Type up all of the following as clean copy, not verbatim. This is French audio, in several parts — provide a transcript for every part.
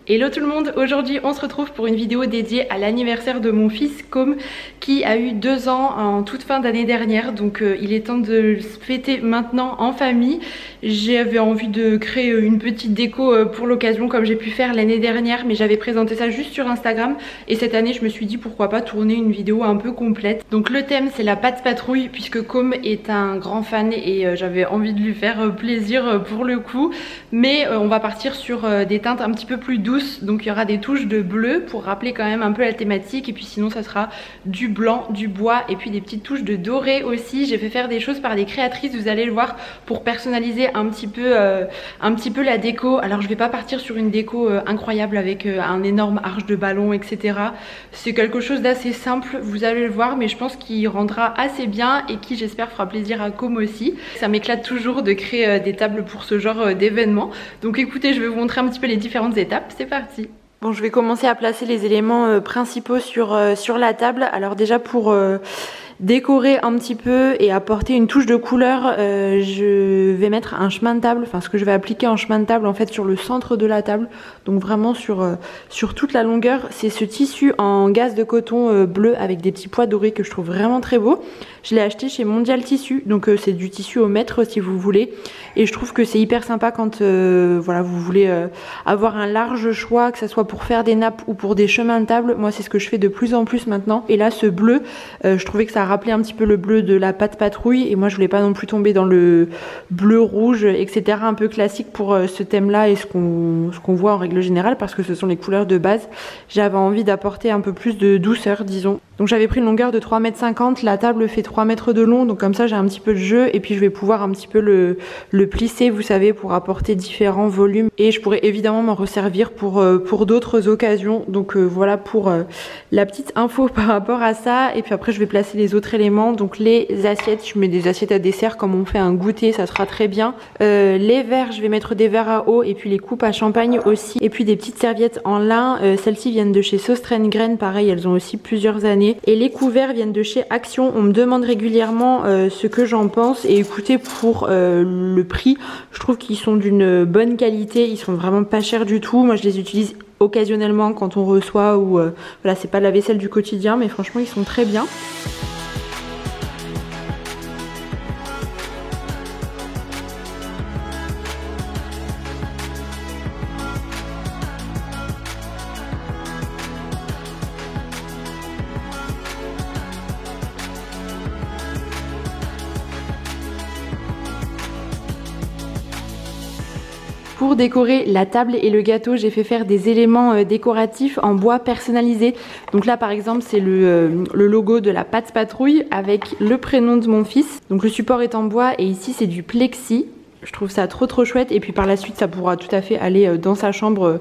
Hello tout le monde, aujourd'hui on se retrouve pour une vidéo dédiée à l'anniversaire de mon fils Com qui a eu 2 ans en toute fin d'année dernière, donc il est temps de le fêter maintenant en famille. J'avais envie de créer une petite déco pour l'occasion comme j'ai pu faire l'année dernière, mais j'avais présenté ça juste sur Instagram et cette année je me suis dit pourquoi pas tourner une vidéo un peu complète. Donc le thème c'est la Pat's Patrouille puisque Com est un grand fan et j'avais envie de lui faire plaisir pour le coup, mais on va partir sur des teintes un petit peu plus douces. Donc il y aura des touches de bleu pour rappeler quand même un peu la thématique, et puis sinon ça sera du blanc, du bois et puis des petites touches de doré aussi. J'ai fait faire des choses par des créatrices, vous allez le voir, pour personnaliser un petit peu la déco. Alors je vais pas partir sur une déco incroyable avec un énorme arche de ballon etc. C'est quelque chose d'assez simple, vous allez le voir, mais je pense qu'il rendra assez bien et qui j'espère fera plaisir à Com aussi. Ça m'éclate toujours de créer des tables pour ce genre d'événement. Donc écoutez, je vais vous montrer un petit peu les différentes étapes. C'est parti. Bon, je vais commencer à placer les éléments principaux sur la table. Alors déjà pour décorer un petit peu et apporter une touche de couleur, je vais mettre un chemin de table, enfin ce que je vais appliquer en chemin de table en fait sur le centre de la table, donc vraiment sur toute la longueur. C'est ce tissu en gaze de coton bleu avec des petits pois dorés que je trouve vraiment très beau. Je l'ai acheté chez Mondial Tissu, donc c'est du tissu au mètre si vous voulez, et je trouve que c'est hyper sympa quand voilà, vous voulez avoir un large choix, que ce soit pour faire des nappes ou pour des chemins de table. Moi c'est ce que je fais de plus en plus maintenant, et là ce bleu, je trouvais que ça rappelait un petit peu le bleu de la Pat's Patrouille, et moi je voulais pas non plus tomber dans le bleu rouge etc. un peu classique pour ce thème là et ce qu'on voit en règle générale, parce que ce sont les couleurs de base. J'avais envie d'apporter un peu plus de douceur disons. Donc j'avais pris une longueur de 3,50 m, la table fait 3 mètres de long, donc comme ça j'ai un petit peu de jeu, et puis je vais pouvoir un petit peu le plisser, vous savez, pour apporter différents volumes, et je pourrais évidemment m'en resservir pour d'autres occasions. Donc voilà pour la petite info par rapport à ça. Et puis après je vais placer les autres éléments, donc les assiettes, je mets des assiettes à dessert comme on fait un goûter, ça sera très bien. Les verres, je vais mettre des verres à eau, et puis les coupes à champagne aussi, et puis des petites serviettes en lin, celles-ci viennent de chez Sostrengren, pareil elles ont aussi plusieurs années. Et les couverts viennent de chez Action. On me demande régulièrement ce que j'en pense, et écoutez, pour le prix, je trouve qu'ils sont d'une bonne qualité, ils sont vraiment pas chers du tout. Moi je les utilise occasionnellement quand on reçoit, ou voilà, c'est pas la vaisselle du quotidien, mais franchement ils sont très bien. Pour décorer la table et le gâteau, j'ai fait faire des éléments décoratifs en bois personnalisé. Donc là par exemple c'est le logo de la Pat's Patrouille avec le prénom de mon fils. Donc le support est en bois et ici c'est du plexi. Je trouve ça trop chouette, et puis par la suite ça pourra tout à fait aller dans sa chambre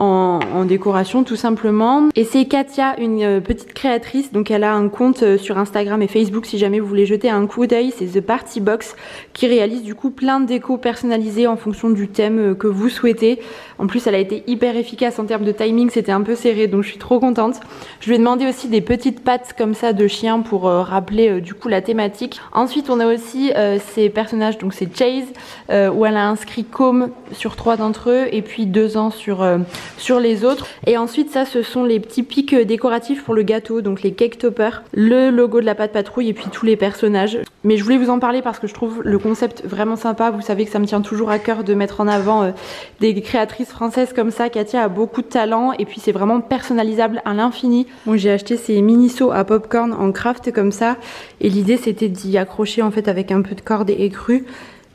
en décoration tout simplement. Et c'est Katia, une petite créatrice, donc elle a un compte sur Instagram et Facebook si jamais vous voulez jeter un coup d'œil, c'est The Party Box, qui réalise du coup plein de décos personnalisés en fonction du thème que vous souhaitez. En plus elle a été hyper efficace en termes de timing, c'était un peu serré donc je suis trop contente. Je lui ai demandé aussi des petites pattes comme ça de chien pour rappeler du coup la thématique. Ensuite on a aussi ces personnages, donc c'est Chase, où elle a inscrit Com sur 3 d'entre eux et puis 2 ans sur les autres. Et ensuite ça ce sont les petits pics décoratifs pour le gâteau, donc les cake toppers, le logo de la Pat's Patrouille et puis tous les personnages. Mais je voulais vous en parler parce que je trouve le concept vraiment sympa. Vous savez que ça me tient toujours à cœur de mettre en avant des créatrices françaises comme ça. Katia a beaucoup de talent et puis c'est vraiment personnalisable à l'infini. Moi j'ai acheté ces mini seaux à popcorn en craft comme ça, et l'idée c'était d'y accrocher en fait avec un peu de corde et écru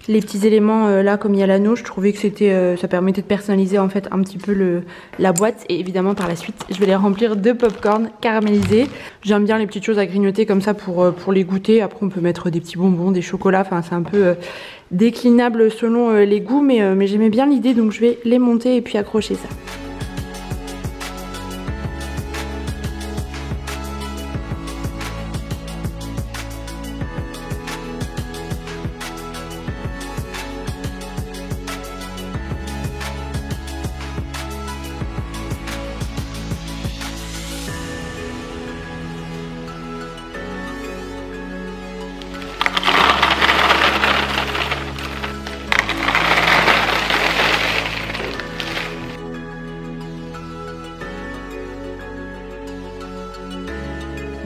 les petits éléments là, comme il y a l'anneau. Je trouvais que c'était ça permettait de personnaliser en fait un petit peu la boîte, et évidemment par la suite je vais les remplir de popcorn caramélisé. J'aime bien les petites choses à grignoter comme ça pour les goûter. Après on peut mettre des petits bonbons, des chocolats, enfin c'est un peu déclinable selon les goûts, mais j'aimais bien l'idée, donc je vais les monter et puis accrocher ça.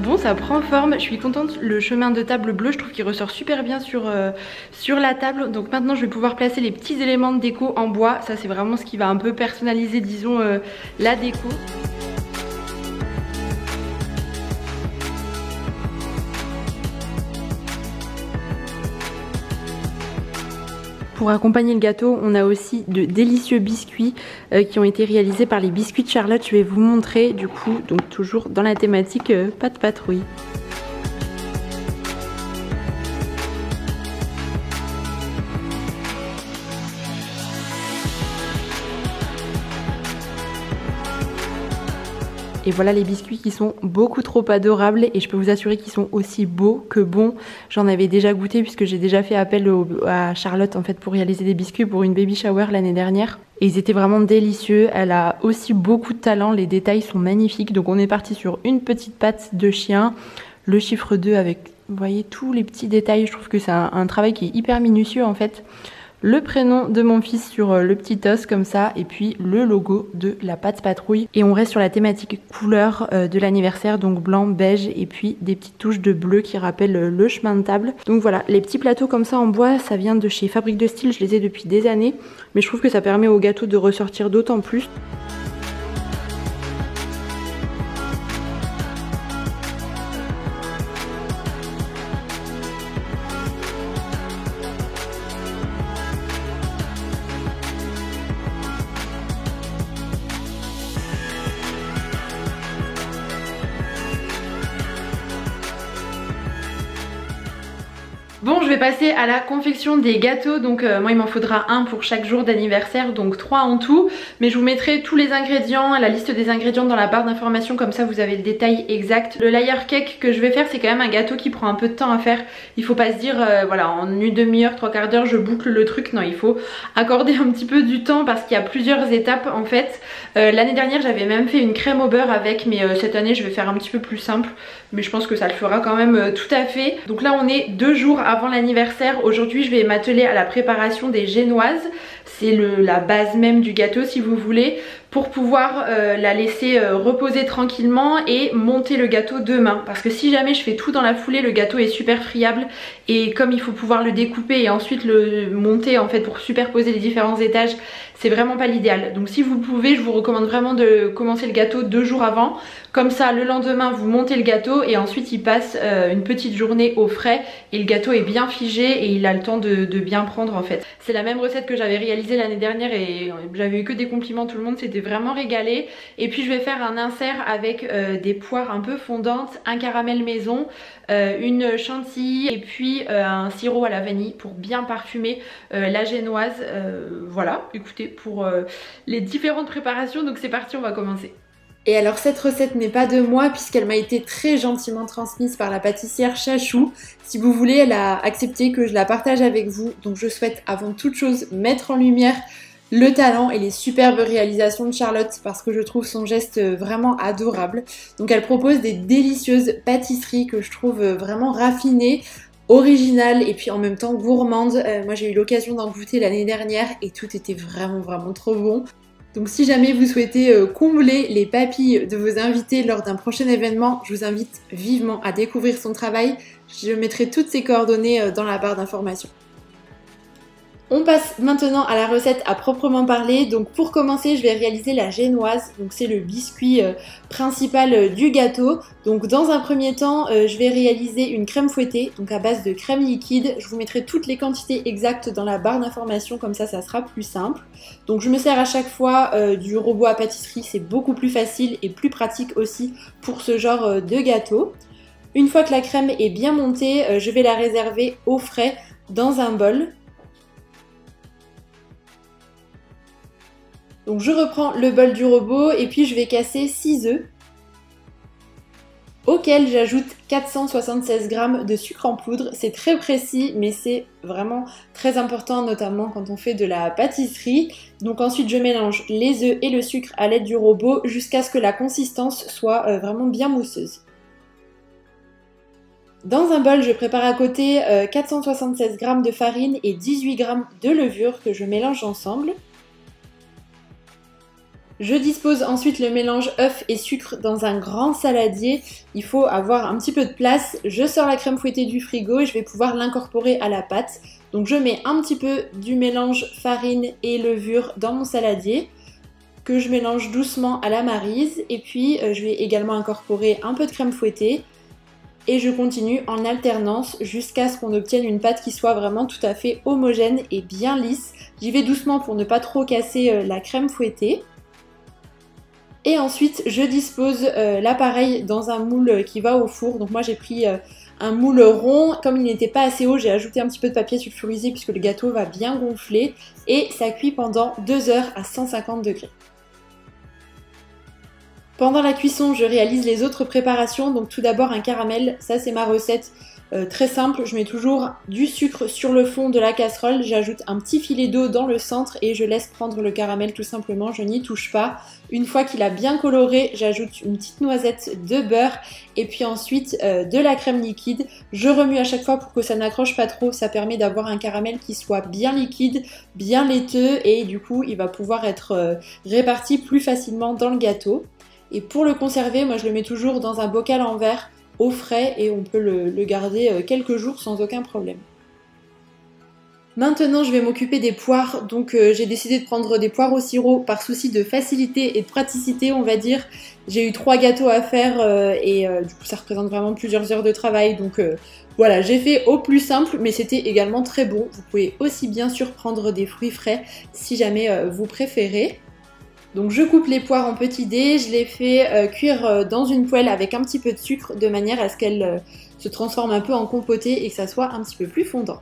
bon, ça prend forme. Je suis contente. Le chemin de table bleu, je trouve qu'il ressort super bien sur la table. Donc maintenant, je vais pouvoir placer les petits éléments de déco en bois. Ça, c'est vraiment ce qui va un peu personnaliser, disons, la déco. Pour accompagner le gâteau, on a aussi de délicieux biscuits qui ont été réalisés par les biscuits de Charlotte. Je vais vous montrer du coup, donc toujours dans la thématique pâte patrouille. Et voilà les biscuits qui sont beaucoup trop adorables et je peux vous assurer qu'ils sont aussi beaux que bons. J'en avais déjà goûté puisque j'ai déjà fait appel à Charlotte en fait pour réaliser des biscuits pour une baby shower l'année dernière. Et ils étaient vraiment délicieux. Elle a aussi beaucoup de talent, les détails sont magnifiques. Donc on est parti sur une petite patte de chien, le chiffre 2 avec, vous voyez, tous les petits détails. Je trouve que c'est un travail qui est hyper minutieux en fait. Le prénom de mon fils sur le petit os comme ça et puis le logo de la pâte patrouille et on reste sur la thématique couleur de l'anniversaire, donc blanc, beige et puis des petites touches de bleu qui rappellent le chemin de table. Donc voilà, les petits plateaux comme ça en bois, ça vient de chez Fabrique de Style, je les ai depuis des années mais je trouve que ça permet au gâteau de ressortir d'autant plus. Bon, je vais passer à la confection des gâteaux. Donc moi il m'en faudra un pour chaque jour d'anniversaire, donc 3 en tout. Mais je vous mettrai tous les ingrédients, la liste des ingrédients dans la barre d'informations, comme ça vous avez le détail exact. Le layer cake que je vais faire, c'est quand même un gâteau qui prend un peu de temps à faire. Il faut pas se dire voilà, en une demi-heure, 3/4 d'heure je boucle le truc. Non, il faut accorder un petit peu du temps parce qu'il y a plusieurs étapes en fait. L'année dernière j'avais même fait une crème au beurre avec, mais cette année je vais faire un petit peu plus simple. Mais je pense que ça le fera quand même tout à fait. Donc là on est 2 jours avant l'anniversaire. Aujourd'hui je vais m'atteler à la préparation des génoises. C'est la base même du gâteau si vous voulez, pour pouvoir la laisser reposer tranquillement et monter le gâteau demain. Parce que si jamais je fais tout dans la foulée, le gâteau est super friable et comme il faut pouvoir le découper et ensuite le monter en fait pour superposer les différents étages, c'est vraiment pas l'idéal. Donc si vous pouvez, je vous recommande vraiment de commencer le gâteau 2 jours avant. Comme ça le lendemain vous montez le gâteau et ensuite il passe une petite journée au frais et le gâteau est bien figé et il a le temps de bien prendre en fait. C'est la même recette que j'avais réalisée l'année dernière et j'avais eu que des compliments, tout le monde s'était vraiment régalé. Et puis je vais faire un insert avec des poires un peu fondantes, un caramel maison, une chantilly et puis un sirop à la vanille pour bien parfumer la génoise. Voilà, écoutez, pour les différentes préparations, donc c'est parti, on va commencer. Et alors cette recette n'est pas de moi puisqu'elle m'a été très gentiment transmise par la pâtissière Chachou. Si vous voulez, elle a accepté que je la partage avec vous. Donc je souhaite avant toute chose mettre en lumière le talent et les superbes réalisations de Charlotte parce que je trouve son geste vraiment adorable. Donc elle propose des délicieuses pâtisseries que je trouve vraiment raffinées, originales et puis en même temps gourmandes. Moi j'ai eu l'occasion d'en goûter l'année dernière et tout était vraiment trop bon. Donc si jamais vous souhaitez combler les papilles de vos invités lors d'un prochain événement, je vous invite vivement à découvrir son travail. Je mettrai toutes ses coordonnées dans la barre d'informations. On passe maintenant à la recette à proprement parler. Donc pour commencer, je vais réaliser la génoise. Donc c'est le biscuit principal du gâteau. Donc dans un premier temps, je vais réaliser une crème fouettée, donc à base de crème liquide. Je vous mettrai toutes les quantités exactes dans la barre d'informations, comme ça sera plus simple. Donc je me sers à chaque fois du robot à pâtisserie, c'est beaucoup plus facile et plus pratique aussi pour ce genre de gâteau. Une fois que la crème est bien montée, je vais la réserver au frais dans un bol. Donc je reprends le bol du robot et puis je vais casser 6 œufs auxquels j'ajoute 476 g de sucre en poudre. C'est très précis mais c'est vraiment très important notamment quand on fait de la pâtisserie. Donc ensuite je mélange les œufs et le sucre à l'aide du robot jusqu'à ce que la consistance soit vraiment bien mousseuse. Dans un bol, je prépare à côté 476 g de farine et 18 g de levure que je mélange ensemble. Je dispose ensuite le mélange œuf et sucre dans un grand saladier. Il faut avoir un petit peu de place. Je sors la crème fouettée du frigo et je vais pouvoir l'incorporer à la pâte. Donc je mets un petit peu du mélange farine et levure dans mon saladier que je mélange doucement à la maryse. Et puis je vais également incorporer un peu de crème fouettée. Et je continue en alternance jusqu'à ce qu'on obtienne une pâte qui soit vraiment tout à fait homogène et bien lisse. J'y vais doucement pour ne pas trop casser la crème fouettée. Et ensuite, je dispose l'appareil dans un moule qui va au four. Donc moi j'ai pris un moule rond. Comme il n'était pas assez haut, j'ai ajouté un petit peu de papier sulfurisé puisque le gâteau va bien gonfler. Et ça cuit pendant 2 heures à 150 degrés. Pendant la cuisson, je réalise les autres préparations. Donc tout d'abord un caramel, ça c'est ma recette très simple. Je mets toujours du sucre sur le fond de la casserole, j'ajoute un petit filet d'eau dans le centre et je laisse prendre le caramel tout simplement, je n'y touche pas. Une fois qu'il a bien coloré, j'ajoute une petite noisette de beurre et puis ensuite de la crème liquide. Je remue à chaque fois pour que ça n'accroche pas trop, ça permet d'avoir un caramel qui soit bien liquide, bien laiteux et du coup il va pouvoir être réparti plus facilement dans le gâteau. Et pour le conserver, moi je le mets toujours dans un bocal en verre au frais et on peut le garder quelques jours sans aucun problème. Maintenant je vais m'occuper des poires, donc j'ai décidé de prendre des poires au sirop par souci de facilité et de praticité on va dire. J'ai eu 3 gâteaux à faire et du coup ça représente vraiment plusieurs heures de travail donc voilà, j'ai fait au plus simple mais c'était également très bon. Vous pouvez aussi bien sûr prendre des fruits frais si jamais vous préférez. Donc je coupe les poires en petits dés, je les fais cuire dans une poêle avec un petit peu de sucre de manière à ce qu'elles se transforment un peu en compotée et que ça soit un petit peu plus fondant.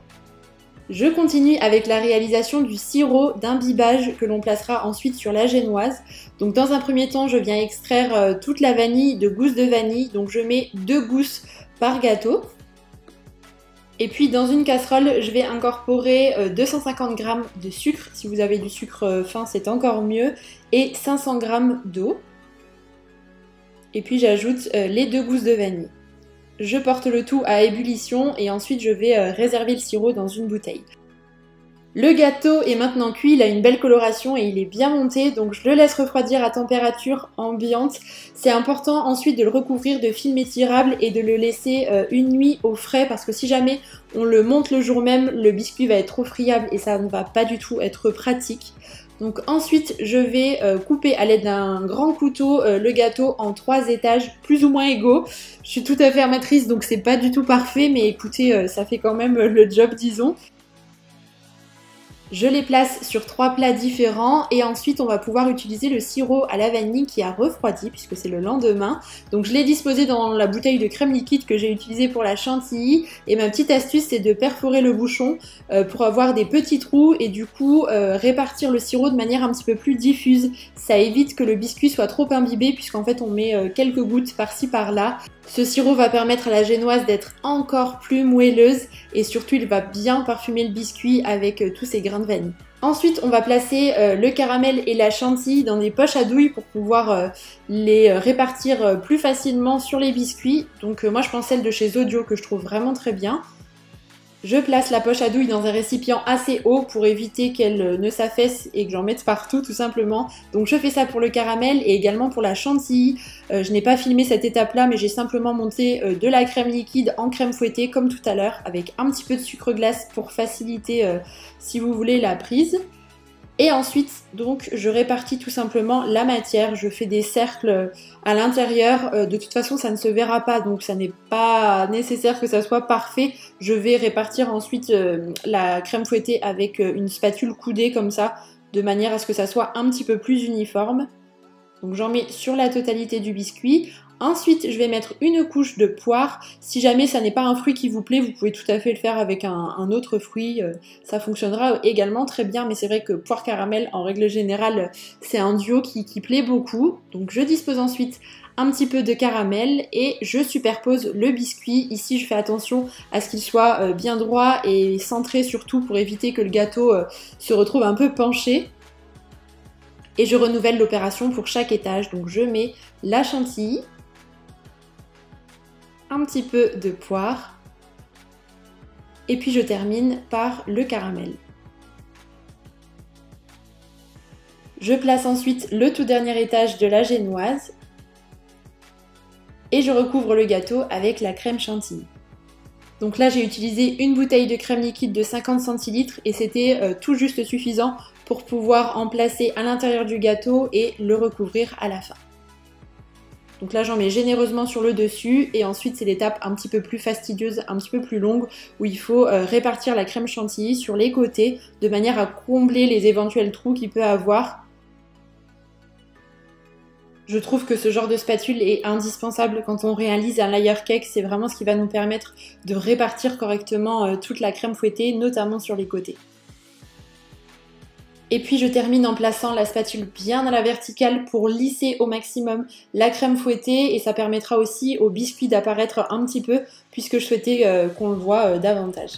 Je continue avec la réalisation du sirop d'imbibage que l'on placera ensuite sur la génoise. Donc dans un premier temps, je viens extraire toute la vanille de gousses de vanille, donc je mets 2 gousses par gâteau. Et puis dans une casserole, je vais incorporer 250 g de sucre, si vous avez du sucre fin c'est encore mieux, et 500 g d'eau. Et puis j'ajoute les 2 gousses de vanille. Je porte le tout à ébullition et ensuite je vais réserver le sirop dans une bouteille. Le gâteau est maintenant cuit, il a une belle coloration et il est bien monté, donc je le laisse refroidir à température ambiante. C'est important ensuite de le recouvrir de film étirable et de le laisser une nuit au frais parce que si jamais on le monte le jour même, le biscuit va être trop friable et ça ne va pas du tout être pratique. Donc ensuite je vais couper à l'aide d'un grand couteau le gâteau en 3 étages plus ou moins égaux. Je suis tout à fait amatrice donc c'est pas du tout parfait mais écoutez ça fait quand même le job disons. Je les place sur 3 plats différents et ensuite on va pouvoir utiliser le sirop à la vanille qui a refroidi puisque c'est le lendemain. Donc je l'ai disposé dans la bouteille de crème liquide que j'ai utilisée pour la chantilly et ma petite astuce c'est de perforer le bouchon pour avoir des petits trous et du coup répartir le sirop de manière un petit peu plus diffuse. Ça évite que le biscuit soit trop imbibé puisqu'en fait on met quelques gouttes par-ci par-là. Ce sirop va permettre à la génoise d'être encore plus moelleuse et surtout il va bien parfumer le biscuit avec tous ces grains de vanille. Ensuite on va placer le caramel et la chantilly dans des poches à douille pour pouvoir les répartir plus facilement sur les biscuits. Donc moi je prends celle de chez Zodio que je trouve vraiment très bien. Je place la poche à douille dans un récipient assez haut pour éviter qu'elle ne s'affaisse et que j'en mette partout tout simplement. Donc je fais ça pour le caramel et également pour la chantilly. Je n'ai pas filmé cette étape là mais j'ai simplement monté de la crème liquide en crème fouettée comme tout à l'heure avec un petit peu de sucre glace pour faciliter si vous voulez la prise. Et ensuite, donc, je répartis tout simplement la matière, je fais des cercles à l'intérieur, de toute façon ça ne se verra pas, donc ça n'est pas nécessaire que ça soit parfait. Je vais répartir ensuite la crème fouettée avec une spatule coudée comme ça, de manière à ce que ça soit un petit peu plus uniforme. Donc j'en mets sur la totalité du biscuit. Ensuite, je vais mettre une couche de poire. Si jamais ça n'est pas un fruit qui vous plaît, vous pouvez tout à fait le faire avec un autre fruit. Ça fonctionnera également très bien, mais c'est vrai que poire caramel, en règle générale, c'est un duo qui plaît beaucoup. Donc je dispose ensuite un petit peu de caramel et je superpose le biscuit. Ici, je fais attention à ce qu'il soit bien droit et centré surtout pour éviter que le gâteau se retrouve un peu penché. Et je renouvelle l'opération pour chaque étage. Donc je mets la chantilly, un petit peu de poire et puis je termine par le caramel. Je place ensuite le tout dernier étage de la génoise et je recouvre le gâteau avec la crème chantilly. Donc là j'ai utilisé une bouteille de crème liquide de 50 centilitres et c'était tout juste suffisant pour pouvoir en placer à l'intérieur du gâteau et le recouvrir à la fin. Donc là j'en mets généreusement sur le dessus et ensuite c'est l'étape un petit peu plus fastidieuse, un petit peu plus longue où il faut répartir la crème chantilly sur les côtés de manière à combler les éventuels trous qu'il peut avoir. Je trouve que ce genre de spatule est indispensable quand on réalise un layer cake, c'est vraiment ce qui va nous permettre de répartir correctement toute la crème fouettée, notamment sur les côtés. Et puis je termine en plaçant la spatule bien à la verticale pour lisser au maximum la crème fouettée et ça permettra aussi au biscuit d'apparaître un petit peu puisque je souhaitais qu'on le voit davantage.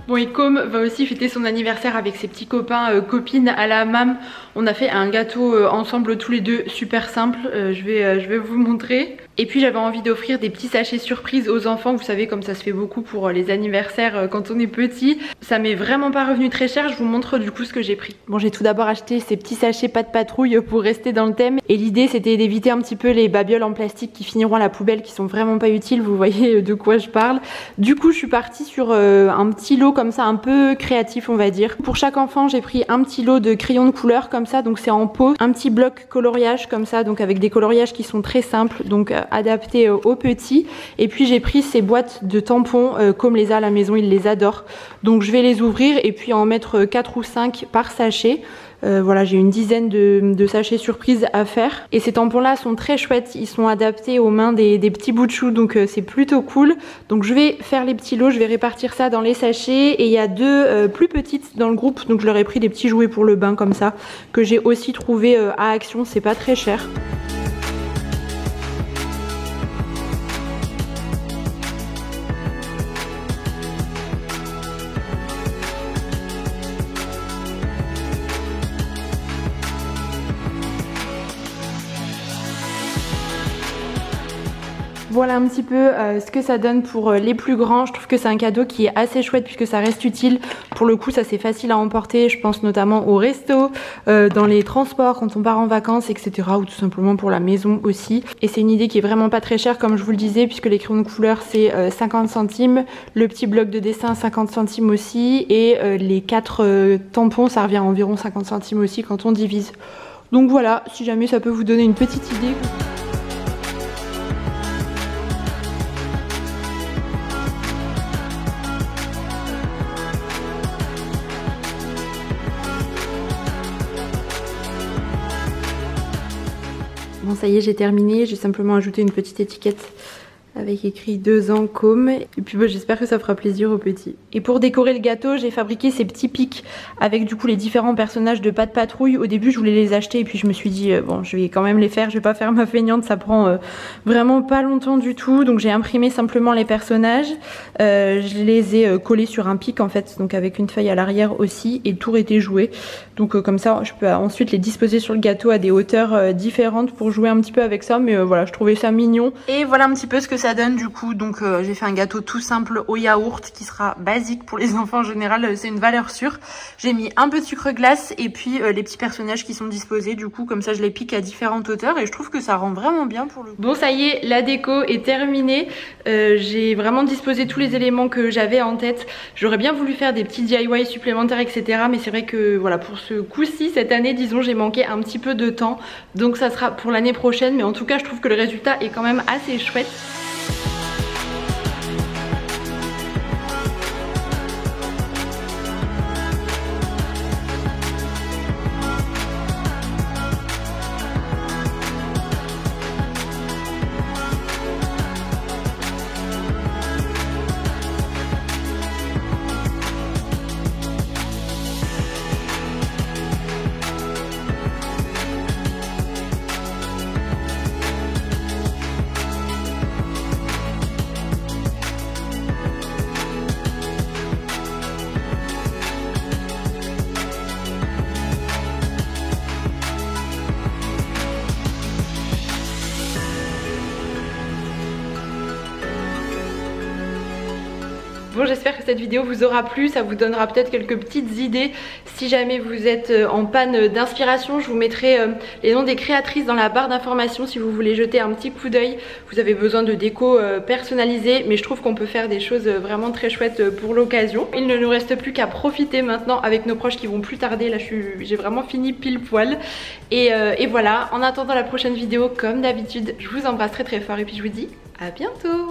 Bon, et Com va aussi fêter son anniversaire avec ses petits copains, copines à la MAM. On a fait un gâteau ensemble tous les deux, super simple, je vais vous montrer. Et puis j'avais envie d'offrir des petits sachets surprises aux enfants, vous savez comme ça se fait beaucoup pour les anniversaires quand on est petit. Ça m'est vraiment pas revenu très cher, je vous montre du coup ce que j'ai pris. Bon, j'ai tout d'abord acheté ces petits sachets pas de patrouille pour rester dans le thème. Et l'idée c'était d'éviter un petit peu les babioles en plastique qui finiront à la poubelle, qui sont vraiment pas utiles, vous voyez de quoi je parle. Du coup je suis partie sur un petit lot comme ça un peu créatif on va dire. Pour chaque enfant j'ai pris un petit lot de crayons de couleur comme ça, donc c'est en pot, un petit bloc coloriage comme ça, donc avec des coloriages qui sont très simples, donc adaptés aux petits. Et puis j'ai pris ces boîtes de tampons comme les a à la maison, ils les adorent. Donc je vais les ouvrir et puis en mettre 4 ou 5 par sachet. Voilà, j'ai une dizaine de sachets surprises à faire. Et ces tampons là sont très chouettes, ils sont adaptés aux mains des petits bouts de chou, donc c'est plutôt cool. Donc je vais faire les petits lots, je vais répartir ça dans les sachets. Et il y a deux plus petites dans le groupe, donc je leur ai pris des petits jouets pour le bain comme ça, que j'ai aussi trouvé à Action, c'est pas très cher. Voilà un petit peu ce que ça donne pour les plus grands. Je trouve que c'est un cadeau qui est assez chouette puisque ça reste utile. Pour le coup ça c'est facile à emporter, je pense notamment au resto, dans les transports quand on part en vacances etc. ou tout simplement pour la maison aussi. Et c'est une idée qui est vraiment pas très chère comme je vous le disais puisque les crayons de couleur c'est 50 centimes, le petit bloc de dessin 50 centimes aussi et les 4 tampons ça revient à environ 50 centimes aussi quand on divise. Donc voilà, si jamais ça peut vous donner une petite idée. Bon ça y est j'ai terminé, j'ai simplement ajouté une petite étiquette avec écrit 2 ans Com et puis bah, j'espère que ça fera plaisir aux petits. Et pour décorer le gâteau j'ai fabriqué ces petits pics avec du coup les différents personnages de Pas de Patrouille. Au début je voulais les acheter et puis je me suis dit bon je vais quand même les faire, je vais pas faire ma feignante, ça prend vraiment pas longtemps du tout. Donc j'ai imprimé simplement les personnages, je les ai collés sur un pic en fait, donc avec une feuille à l'arrière aussi et le tour était joué. Donc comme ça je peux ensuite les disposer sur le gâteau à des hauteurs différentes pour jouer un petit peu avec ça, mais voilà je trouvais ça mignon. Et voilà un petit peu ce que ça donne du coup. Donc j'ai fait un gâteau tout simple au yaourt qui sera basique pour les enfants en général, c'est une valeur sûre. J'ai mis un peu de sucre glace et puis les petits personnages qui sont disposés du coup, comme ça je les pique à différentes hauteurs et je trouve que ça rend vraiment bien pour le coup. Bon ça y est, la déco est terminée, j'ai vraiment disposé tous les éléments que j'avais en tête. J'aurais bien voulu faire des petits DIY supplémentaires etc, mais c'est vrai que voilà pour ce coup-ci, cette année disons j'ai manqué un petit peu de temps, donc ça sera pour l'année prochaine, mais en tout cas je trouve que le résultat est quand même assez chouette. Bon, j'espère que cette vidéo vous aura plu, ça vous donnera peut-être quelques petites idées si jamais vous êtes en panne d'inspiration. Je vous mettrai les noms des créatrices dans la barre d'informations si vous voulez jeter un petit coup d'œil. Vous avez besoin de déco personnalisée, mais je trouve qu'on peut faire des choses vraiment très chouettes pour l'occasion. Il ne nous reste plus qu'à profiter maintenant avec nos proches qui vont plus tarder. Là j'ai vraiment fini pile poil et voilà, en attendant la prochaine vidéo, comme d'habitude, je vous embrasse très très fort et puis je vous dis à bientôt.